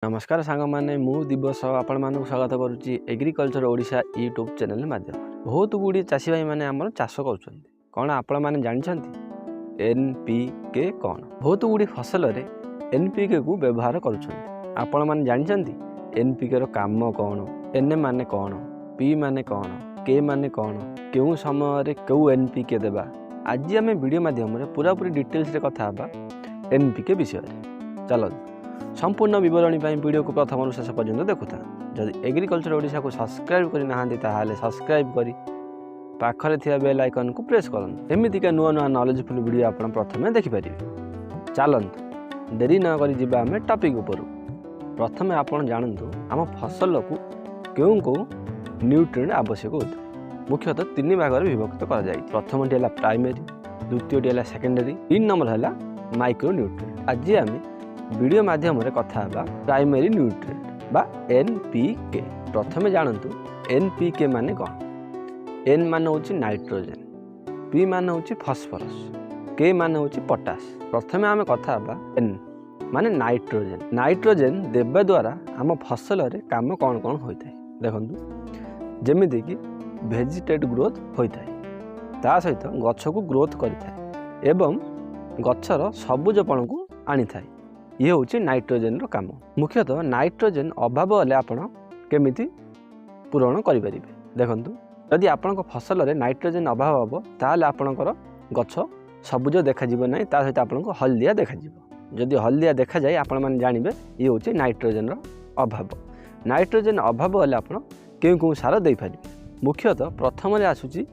नमस्कार सांग मैंने मु दिवस आपण मानक स्वागत करुच्ची एग्रीकल्चर ओडिशा यूट्यूब चैनल माध्यम बहुत गुड़ी चाषी भाई मैंने आम चाष कर कौन आपण मैंने जानते एनपीके कौन बहुत गुड़ी फसल एनपीके को व्यवहार करुँच मैंने जानते एनपीके काम कौन एन माने कौन पी माने कौन के माने कौन क्यों समय क्यों एनपीके देवा आज आम वीडियो माध्यम पूरापूरी डिटेल्स कथा एनपीके विषय चलो संपूर्ण विवरणी वीडियो को प्रथम शेष पर्यंत देखुता जदि एग्रीकल्चर ओडिशा को सब्सक्राइब करना सब्सक्राइब करी पाखरे थिया बेल आइकन को प्रेस करंतु एमितिका नुआ नुआ नॉलेजफुल वीडियो आपण प्रथमे देखि परिबे। चलंतु देरी न करी जिबा हमें टॉपिक ऊपर। प्रथमे आपण जानंतु आम फसल को केउ को न्यूट्रिएंट आवश्यक होता मुख्यतः तीन भाग में विभक्त करा जाय। प्रथमटी है प्राइमरी, द्वितीयटी है सेकेंडरी, 3 नंबर है माइक्रो न्यूट्रिएंट। आज आम वीडियो माध्यम कथा प्राइमरी न्यूट्रिएंट बा एनपीके। प्रथमे जानतु एनपीके माने कौन। एन मान होची नाइट्रोजन, पी मान होची फॉस्फोरस, के मान होची पोटास। प्रथमे आम कथा एन माने नाइट्रोजन। नाइट्रोजन देवा द्वारा आम फसल रे काम कौन कौन होता है देखंतु जेमिति कि वेजिटेट ग्रोथ होता है ता सहित गछ को ग्रोथ करिथाय एवं गछर सबुजपण को आनी थाए। ये हूँ नाइट्रोजन काम। मुख्यतः नाइट्रोजन अभाव हेल्ले आपण केमिति पूरण करें देखंतु यदि आपण फसल रे नाइट्रोजन अभाव हम ताल आपणकर गछ सबुज देखाଯିब ना ता सहित आपको हलदिया देखाଯିब। जदि हलदिया देखा जाए आपण मैंने जानवे ये हूँ नाइट्रोजन अभाव। नाइट्रोजन अभाव हेल्ले आपण केउ केउ सार दे पारे। मुख्यतः प्रथम आसूची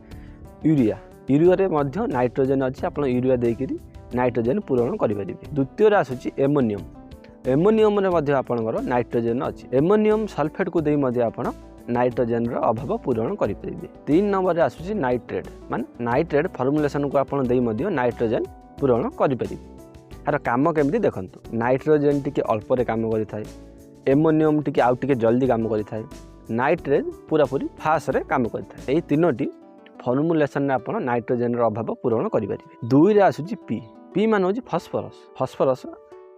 यूरिया। यूरिया मध्य नाइट्रोजन अच्छी आप यूरिया देकरी नाइट्रोजन पूरण करें। द्वितीय आसूची एमोनियम। एमोनियम आपणकर नाइट्रोजन अच्छी एमोनियम सल्फेट को देई आप नाइट्रोजन अभाव पूरण करें। 3 नंबर आसूची नाइट्रेट मान नाइट्रेट फर्मुलेसन को आप नाइट्रोजन पूरण करें। यार काम केमती देखंतु नाइट्रोजन टी अल्परे काम करें, एमोनियम टी आउ टे जल्दी काम करें, नाइट्रेट पूरापूरी फास्ट रे काम करें। यही तीनोटी फर्मुलेसन आप नाइट्रोजन अभाव पूरण करें। 2 रे आसूची पी। पी मान हूँ फॉस्फोरस। फॉस्फोरस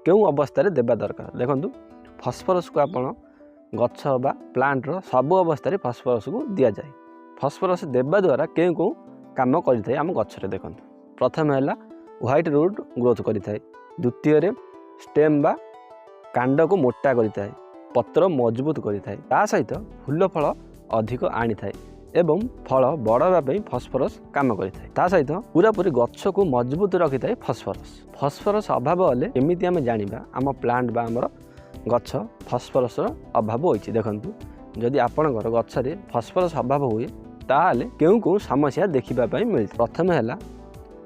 क्यों अवस्था देवा दरकार देखंतु फॉस्फोरस को आपण गछ बा प्लांटर सब अवस्था फॉस्फोरस को दि जाए। फॉस्फोरस देवा द्वारा क्यों कौ काम करें आम गछरे देखंतु प्रथम है व्हाइट रूट ग्रोथ करें, द्वितीय स्टेम बा कांड को मोटा करें, पत्र मजबूत करें, ता सहित फूल फल अधिक आनी थाए एवं फल बड़ापी फॉस्फोरस काम करें। ता सहित पूरापूरी गछ को मजबूत रखी थाए फॉस्फोरस। फॉस्फोरस अभाव हेल्ले एमती आम जाना आम प्लांट बा आमर गछ फॉस्फोरस अभाव होइछि देखंतु जदि आपणकर गछरे फॉस्फोरस अभाव हुए ताले केउ केउ समस्या देखिबा मिलता। प्रथम है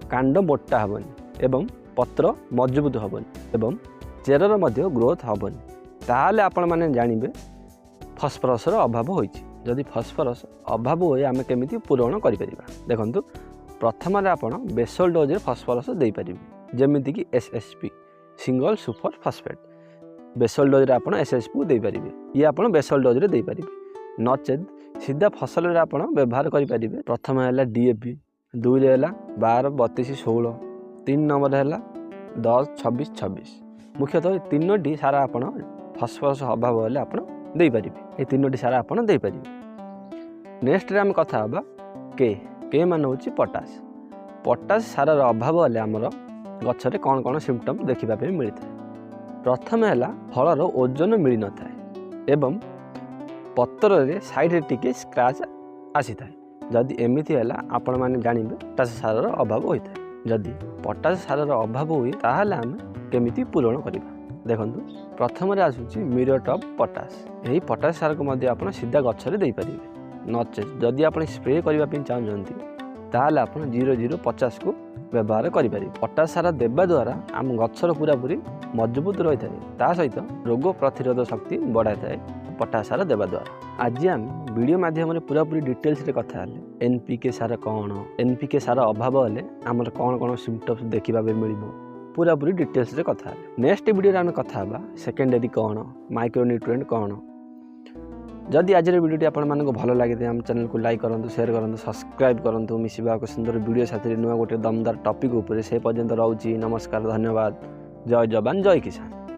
कांड मोटा हेबनी एवं पत्र मजबूत हेबनी एवं चेरर मध्य ग्रोथ हेबनी ताले आपण माने जानिबे फॉस्फोरस अभाव होइछि। जदि फॉस्फोरस अभाव हुए आम केमिति पूरण करें देखंतु प्रथम आपण बेसल डोज रे फॉस्फोरस दे पारिबे जेमिति कि SSP single super phosphate. Basal dose रे आपण एसएसपी को दे पारिबे ये आपण बेसल डोज रे दे पारिबे नचेत सीधा फसल रे आपण व्यवहार करि पारिबे। प्रथम है डीएपी, 2 रे 12 32 16, 3 नंबर है 10 26 26। मुख्यतः तीनोटी सारा आपण फॉस्फोरस अभाव हेल्ले आपण दे पारिबे। ये तीनोटी सारा आपण दे पारिबे। नेक्स्ट रे हम कथा हबा के मान होची पोटास। पोटास सार अभाव हेल्ले आमर गछरे कौन कौन सिम्पटम देखा मिलता है। प्रथम है फलर ओजन मिल न थाए एवं पत्र रे साइड टिके स्क्रैच आसी थाए। जदि एमिति है आपण माने जानिबे पोटास सार अभाव होता है। जदि पोटास सार अभाव हुए ताहले आम केमिति पूरण करिबा देखंतु प्रथम आसूची म्यूरेट ऑफ पोटास। यही पोटास सार को आप सीधा गछरे दे पारिबे नचेत जदि आप स्प्रे करने चाहते ताहले आप 0050 को व्यवहार करें। पोटास सार देवा द्वारा आम गछर पूरापूरी मजबूत रही है ता सहित रोग प्रतिरोध शक्ति बढ़ाई थाए पोटास सार देवा द्वारा। आज आम वीडियो माध्यम पूरापूरी डिटेल्स रे कथा एनपीके सार कौन, एनपीके सार अभाव हेल्ले आमर कौन कौन सिम्पटम्स देखा मिल पूरापूरी डिटेल्स रे कथा। नेक्स्ट वीडियो आम कथा सेकेंडरी कौन, माइक्रो न्यूट्रिएंट कौन। जदि आज वीडियो आपण मानक भल लगे आम चैनल को लाइक करूँ, शेयर करूँ, सब्सक्राइब करूँ। मिसिबा सुंदर वीडियो साथी नुआ गोटे दमदार टॉपिक उपर से पर्यंत रोची। नमस्कार, धन्यवाद। जय जवान जय किसान।